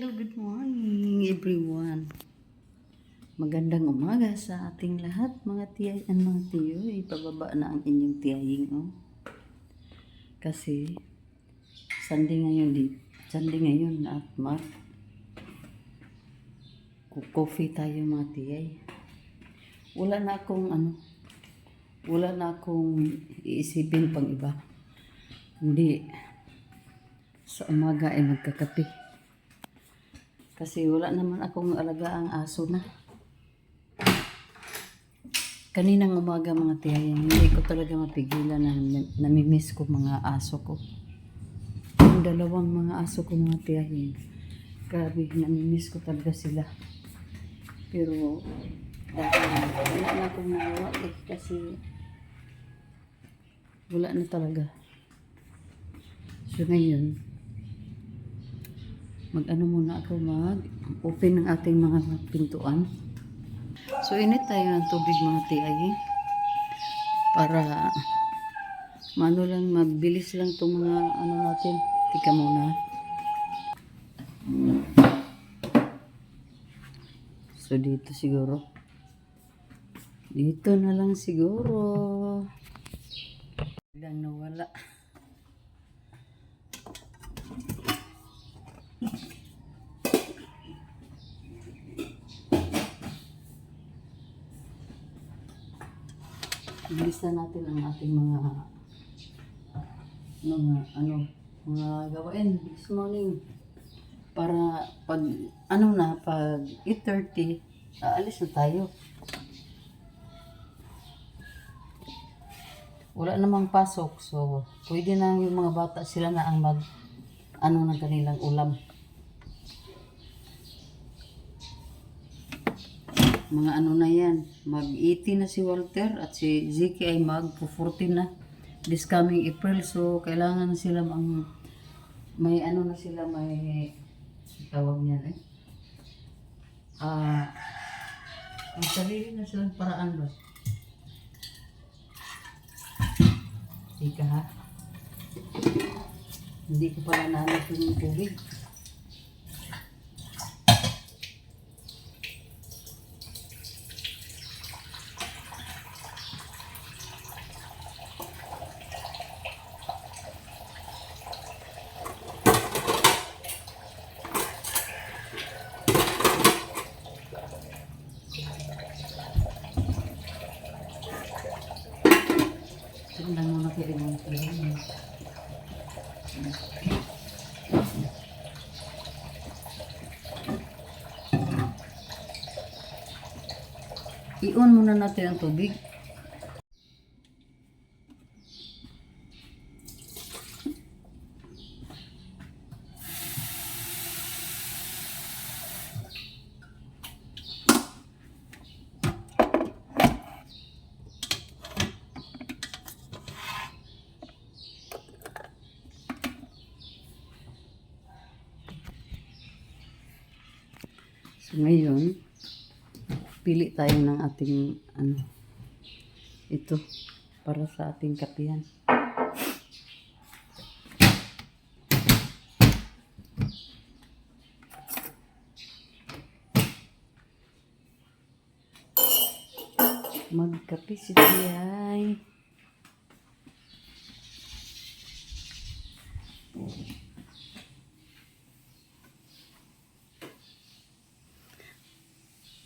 Hello, good morning everyone. Magandang umaga sa ating lahat, mga tiyay at mga tiyo. Ipababa na ang inyong tiyaying, oh. Kasi Sunday ngayon at coffee tayo mga tiyay. Wala na akong iisipin pang iba. Hindi sa umaga ay magkakape. Kasi wala naman akong alagaang aso na. Kaninang umaga mga tiyayang, hindi ko talaga mapigilan na namimiss ko mga aso ko. Yung dalawang mga aso ko mga tiyayang, grabe, namimiss ko talaga sila. Pero dahil wala na akong nagawa kasi wala na talaga. So ngayon, mag-open ng ating mga pintuan. So init tayo ng tubig mga tiyay para mabilis lang itong mga natin. Tika muna. So dito na lang siguro. Biglang nawala. Bilisan natin ang ating mga gawain this morning para pag 8:30 aalis na tayo. Wala namang pasok, so pwede na yung mga bata, sila na ang ng kanilang ulam. Mga na yan, mag-80 na si Walter at si Ziki ay mag-14 na this coming April. So kailangan na sila may tawag niyan ang sarili na silang paraan ba? Ika ha? Hindi ko pala naanap yung tubig. Tingnan mo na kayo ng tubig. I-on muna natin ang tubig. So ngayon, pili tayo ng ating ito para sa ating kapihan. Magkape si Tiyay.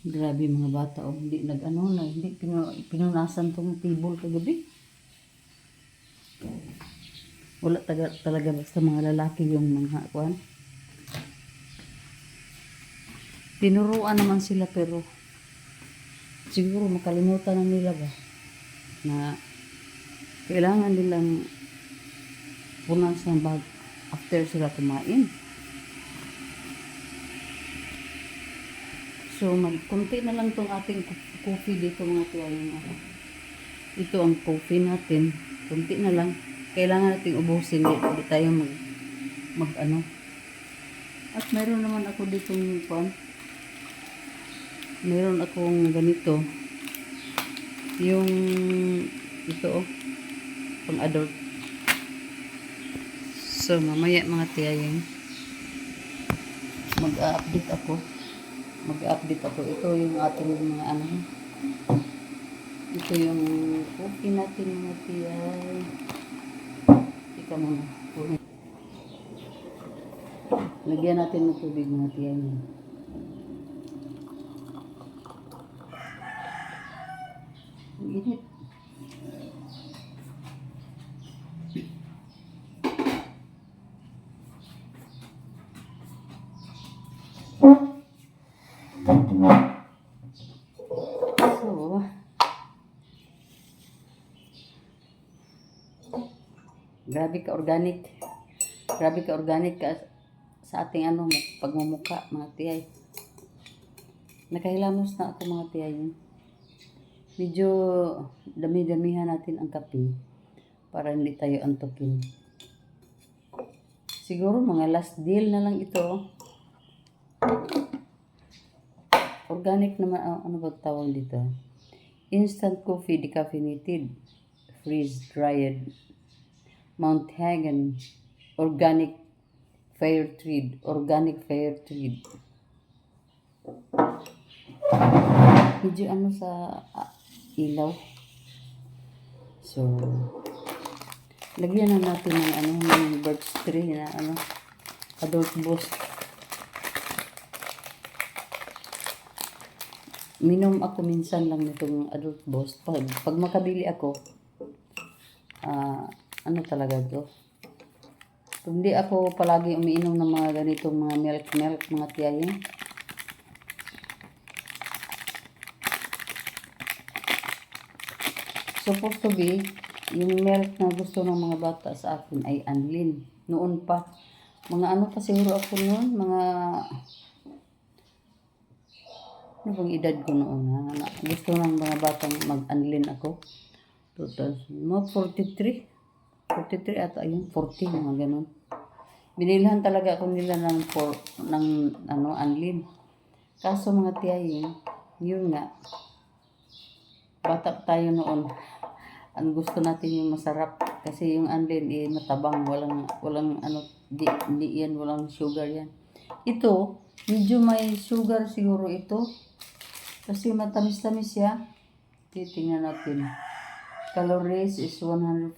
Grabe mga bata, hindi hindi pinunasan tong table kagabi. Wala talaga basta mga lalaki yung mga kuan. Tinuruan naman sila pero siguro makalimutan na nila ba na kailangan nilang punasan bag after sila kumain. So, konti na lang tong ating coffee dito mga tiyay. Ito ang coffee natin. Konti na lang. Kailangan nating ubusin. Hindi tayo At mayroon naman ako ditong mayroon akong ganito. Yung ito pang adult. So, mamaya mga tiyay. mag-update ako. Mag-update ako. Ito yung ating mga ano. Ito yung coffee natin mga tiyay. Ika muna. Lagyan natin ng tubig mga tiyay. Ang init. So, grabe ka organic. Grabe ka organic ka sa ating ano, pagmumuka mga tiyay. Nakahilamos na ako mga tiyay. Medyo dami-damihan natin ang kape para hindi tayo antukin. Siguro mga last deal na lang ito. Organic naman, ano ba tawag dito? Instant coffee decaffeinated, freeze-dried, Mount Hagen, organic fair trade. Medyo ano sa ilaw. So, lagyan na natin ng ano, ng birch tree na ano, adult boost. Minom ako minsan lang nitong adult boost. Pag makabili ako, ano talaga to? Kung di ako palagi umiinom ng mga ganitong mga milk mga tiyayin. Supposed to be, yung milk na gusto ng mga bata sa akin ay Anlin. Noon pa. Mga ano pa siguro ako noon, mga ano bang edad ko noon ha? Gusto ng mga batang mag-Anlin ako. 43 ata yun, 40 mga ganun. Binilhan talaga ako nila ng ano, Anlin. Kaso mga tiyayin, yun nga, bata tayo noon. Ang gusto natin yung masarap kasi yung Anlin matabang, walang ano, di yan, walang sugar yan. Ito, medyo may sugar siguro ito. Kasi matamis-tamis siya. Titingnan natin. Calories is 141.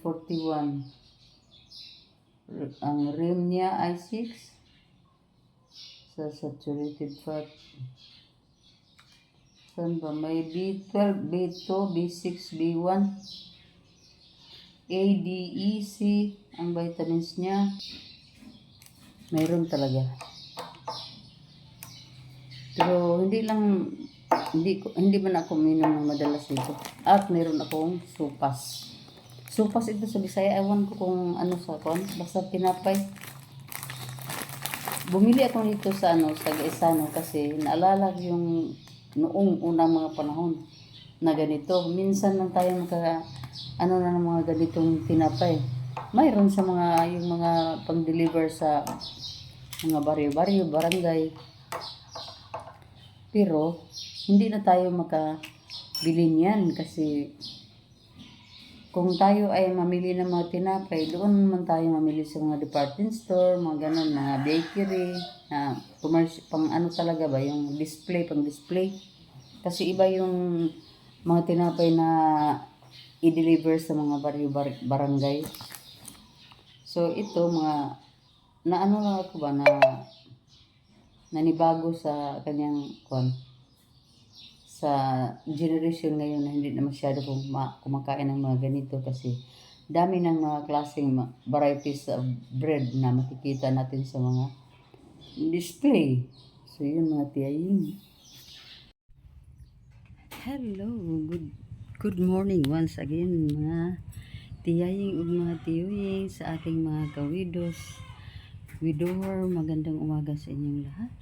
Ang rim niya ay 6. Sa saturated fat. Saan ba? May B12, B2, B6, B1. A, D, E, C. Ang vitamins niya. Mayroon talaga. Pero hindi man ako minom ng madalas dito. At mayroon akong supas. Supas ito sa Bisaya. Ewan ko kung ano sa kon. Basta tinapay. Bumili ako dito sa Gaisano kasi naalala yung noong unang mga panahon na ganito. Minsan lang tayo ng mga ganitong tinapay. Mayroon sa yung mga pang-deliver sa mga baryo-baryo, barangay. Pero hindi na tayo makabili niyan kasi kung tayo ay mamili ng mga tinapay, doon naman tayo mamili sa mga department store, mga ganun, mga bakery, commercial, pang ano talaga ba, yung pang display. Kasi iba yung mga tinapay na i-deliver sa mga barangay. So ito mga, ano lang ako ba, nanibago sa kanyang sa generation ngayon na hindi na masyado kumakain ng mga ganito kasi dami ng mga klaseng varieties of bread na makikita natin sa mga display. So yun mga tiyayin. Hello, good morning once again mga tiyayin ug mga tiyuyin sa ating mga widower. Magandang umaga sa inyong lahat.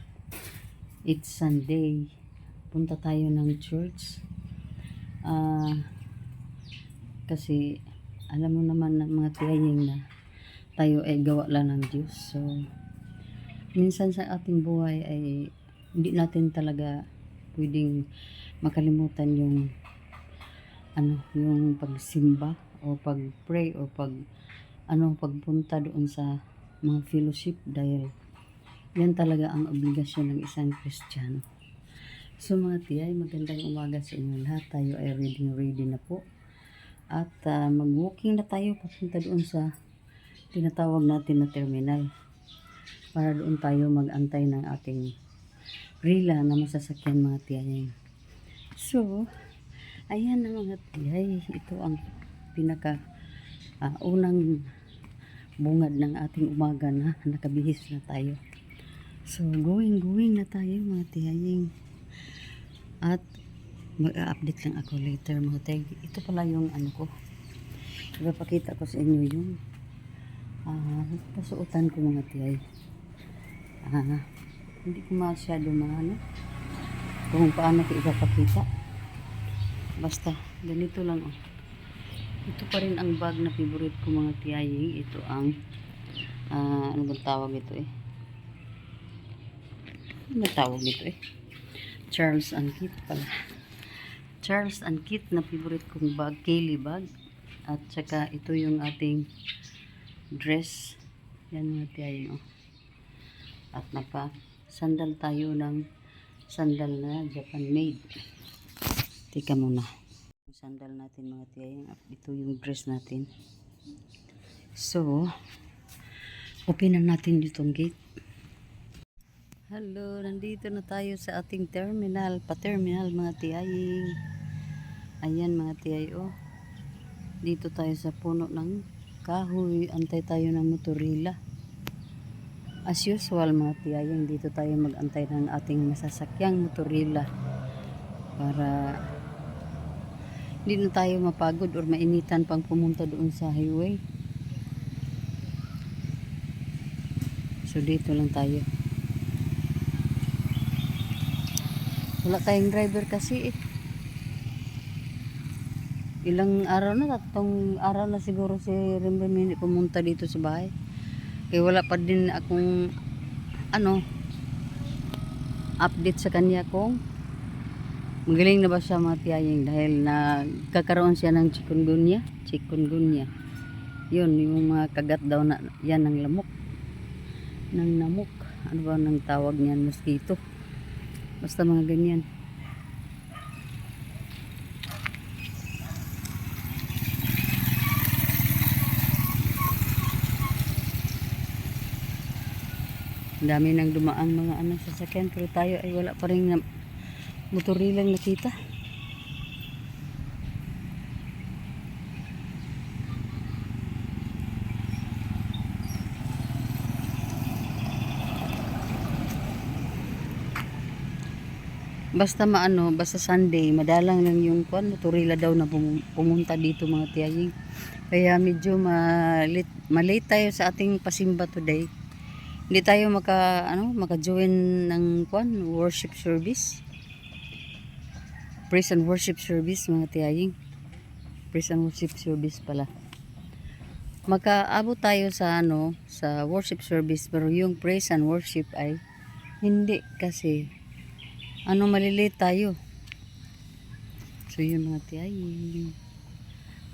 It's Sunday. Punta tayo ng church. Kasi alam mo naman ng mga tiyayin na tayo ay gawa lang ng Diyos. So minsan sa ating buhay ay hindi natin talaga pwedeng makalimutan yung yung pagsimba o pag-pray o pagpunta doon sa mga fellowship dahil Yan talaga ang obligasyon ng isang Kristiyano. So mga tiyay, magandang umaga sa inyo lahat. Tayo ay ready na po. At mag-walking na tayo papunta doon sa tinatawag natin na terminal. Para doon tayo mag-antay ng ating rila na masasakyan mga tiyay. So, ayan na mga tiyay. Ito ang pinaka unang bungad ng ating umaga na nakabihis na tayo. So, going na tayo mga tiyaying. At mag-update lang ako later mga tiyay. Ito pala yung ano ko. Ipapakita ko sa inyo yung pasuotan ko mga tiyay. Hindi ko masyado maano kung paano ko ipapakita. Basta, ganito lang oh. Ito pa rin ang bag na favorite ko mga tiyaying. Ito ang ano bang tawag ito eh? Ano tawag dito eh? Charles & Keith pala. Charles & Keith na favorite kong bag, Kaylee bag. At saka ito yung ating dress. Yan mga tiyaying oh. At naka-sandal tayo ng sandal na Japan made. Tika muna. Yung sandal natin mga tiyaying. At ito yung dress natin. So, openan natin itong gate. Hello, nandito na tayo sa ating terminal, pa-terminal mga tiyaying. Ayan mga tiyay oh. Dito tayo sa puno ng kahoy, antay tayo ng motorila. As usual mga tiyaying, dito tayo mag-antay ng ating masasakyang motorila para hindi na tayo mapagod or mainitan pang pumunta doon sa highway. So dito lang tayo. Wala tayong driver kasi eh. Ilang araw na, 3 araw na siguro si Rembem hindi pumunta dito sa bahay. Kaya wala pa din akong update sa kanya kung magaling na ba siya mga tiyaying dahil nagkakaroon siya ng chikungunya. Yun, yung mga kagat daw na yan ng lamok. Ng namok. Ano ba nang tawag niyan? Mosquito. Basta mga ganyan. Dami nang dumaan mga sasakyan pero tayo ay wala pa rin motorilang nakita. Basta basta Sunday, madalang lang yung motorila daw na pumunta dito mga tiyaying. Kaya medyo malate tayo sa ating pasimba today. Hindi tayo maka-join ng worship service. Praise and worship service mga tiyaying. Praise and worship service pala. Makaabot tayo sa sa worship service pero yung praise and worship ay hindi kasi malilate tayo. So yun mga tiyaying.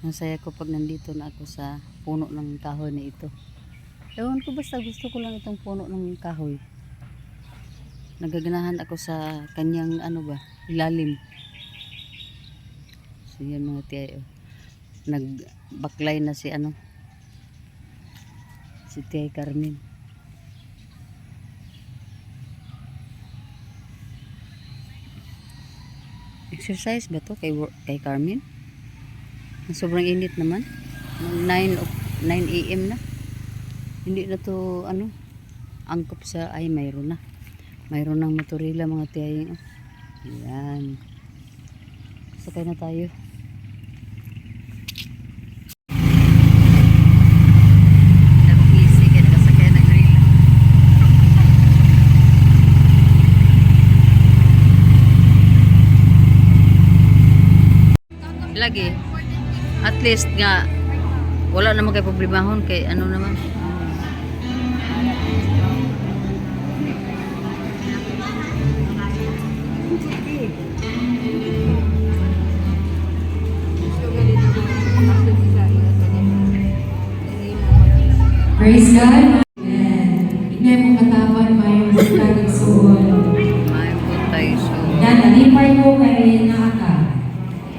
Masaya ko pag nandito na ako sa puno ng kahoy na ito. Ewan ko basta gusto ko lang itong puno ng kahoy. Nagaganahan ako sa kanyang ilalim. So yun mga tiyay. Nagbaklay na si si Tiyay Carmen. Exercise ba to kay Carmen? Sobrang init naman. 9 AM na. Hindi na to angkop sa mayroon na. Mayroon ng motorila mga tiyaying. Ayan. Sakay na tayo. Lagi at least nga wala naman kay problemahon kay naman Praise God. Amen. Hindi mo katawan pa yung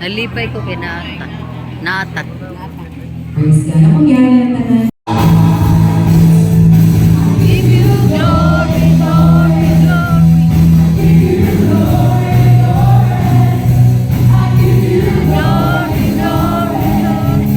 Nalipay ko kay naatak. Naatak. Praise God. Ang mangyari ng tanan. Give you glory, glory, glory. Glory, glory, glory. Give you glory, glory.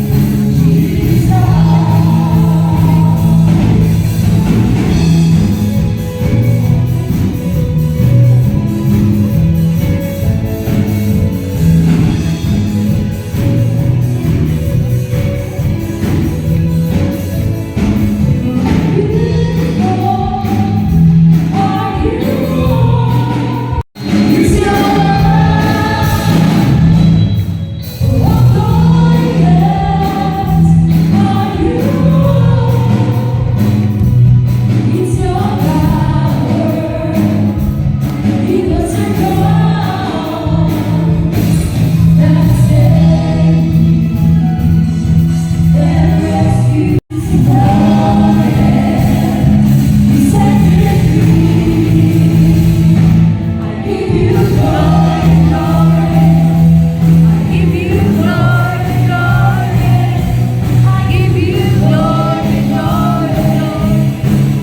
Give you glory, glory, glory.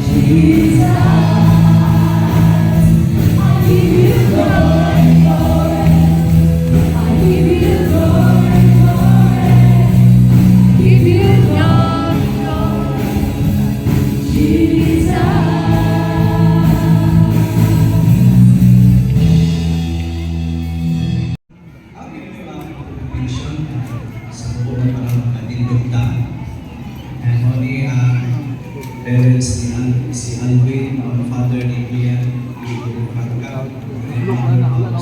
Jesus, I give you glory, glory. I give you glory, glory. Give you glory, glory. Jesus. Sa buong parang katindugtan. And only parents si Alvin, our father ni Ian, Igor Franca, and mother of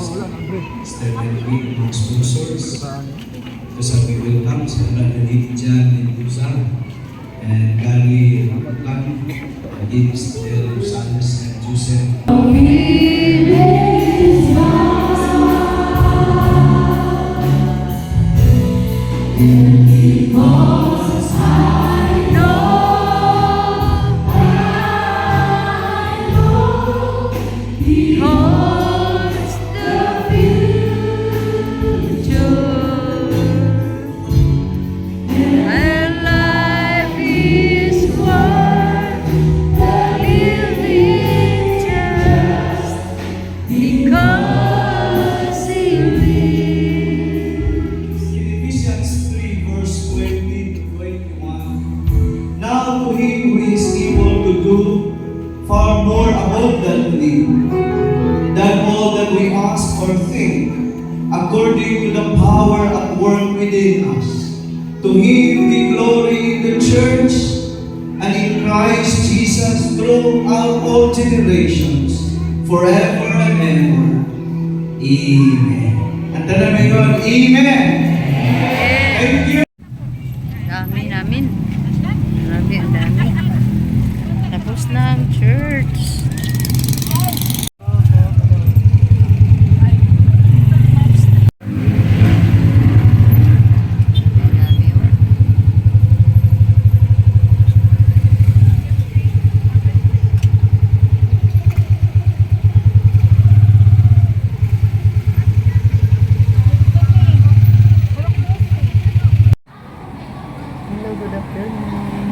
Sister Melvin, mga sponsors. Ito sa welcome sa Brother Lydia Mendoza, and Gary Ruplan, James Del Rosales, and Joseph. Ephesians 3 verse 20 to 21. Now to him who is able to do far more abundantly than all that we ask or think, according to the power at work within us. To him be glory in the church and in Christ Jesus throughout all generations, forever and ever. Amen. At namin yun, Amen. Thank you. Dami namin. Grabe, ang dami. Tapos na ang church. Ang dami, oh. Hello, good afternoon.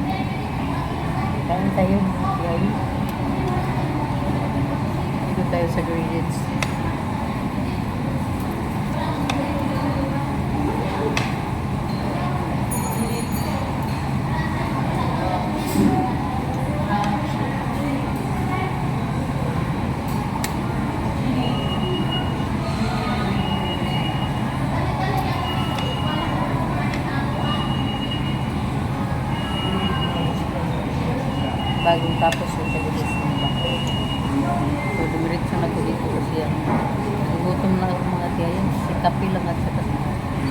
Kain tayo. Yay. Dito tayo sa Greenwich. Bagong tapos yung pagdalis ng bako. So, dumiretso na ko dito kasi gutom na ako mga tiyayin. Si kape lang at saka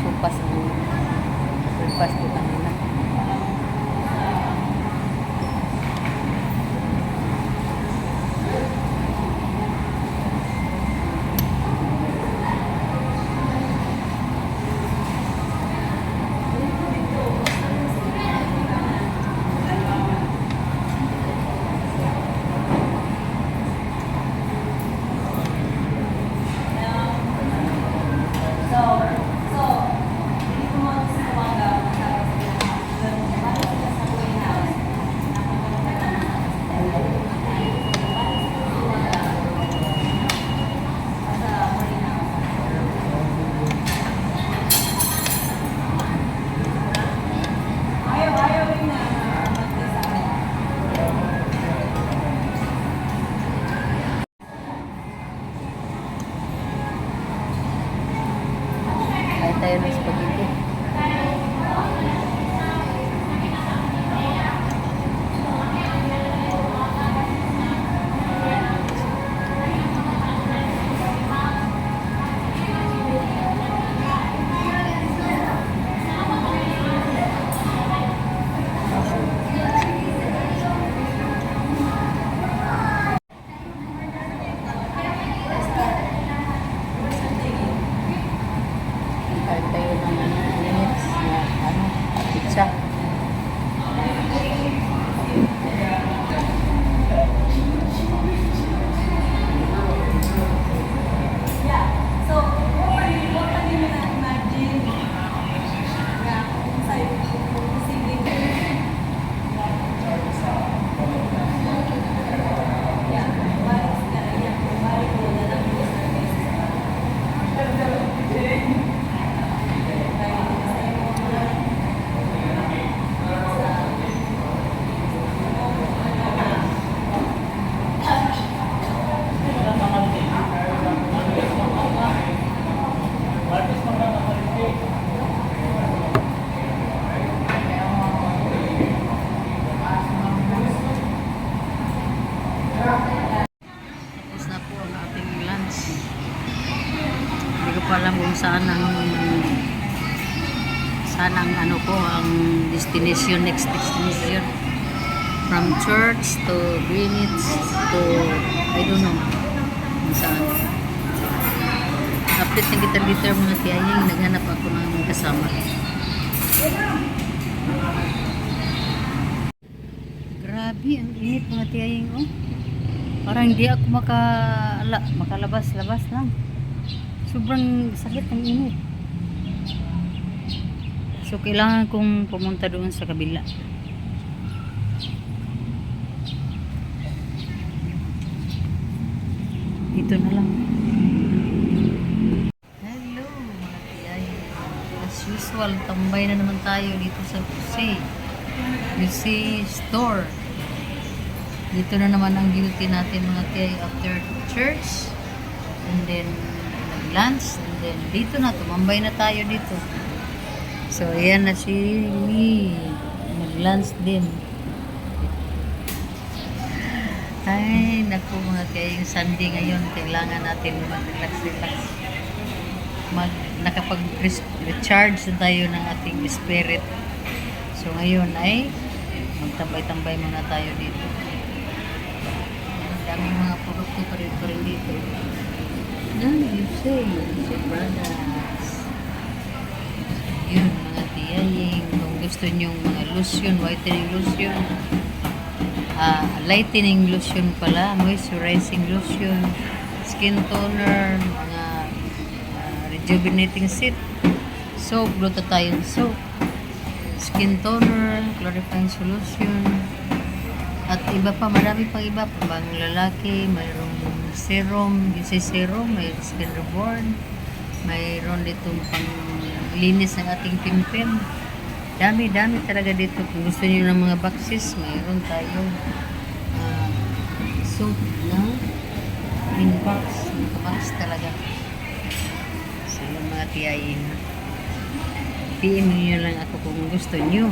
supas ng breakfast ko kanina. So, tayo ng spaghetti. Kahit tayo ng minutes na pizza. Tapos na po ang ating lunch. Hindi ko pa alam kung saan ang ano ko, ang destination, next destination. From church to Greenwich to, I don't know, kung saan. Update ng gitar-gitar mga tiyaying, naghanap ako ng kasama. Grabe, ang init mga tiyaying, oh. Parang hindi ako makalabas-labas lang. Sobrang sakit ng init. So, kailangan kong pumunta doon sa kabila. Dito na lang. Hello, mga tiyaying. As usual, tambay na naman tayo dito sa Lucy Store. Dito na naman ang duty natin mga tiyay after church. And then, nag-lunch. And then, dito na. Tumambay na tayo dito. So, ayan na si Lee. Nag-lunch din. Ay, naku mga tiyay. Yung Sunday ngayon, kailangan natin mag-relax-relax. Nakapag-recharge na tayo ng ating spirit. So, ngayon ay magtambay-tambay muna tayo dito. Daming mga produkto pa rin dito. You say products. Yun mga tiyaying. Kung gusto nyong mga lotion, whitening lotion, lightening lotion pala, moisturizing lotion, skin toner, mga rejuvenating soap, luto tayong soap, skin toner, clarifying solution, at iba pa, marami pang iba pa. Pang lalaki, mayroong serum, serum, may skin reborn, mayroon ditong pang linis ng ating pimpin. Dami talaga dito. Kung gusto niyo ng mga boxes, mayroon tayong soap na in-box. Box talaga. So, yung mga tiyayin, PM niyo lang ako kung gusto niyo.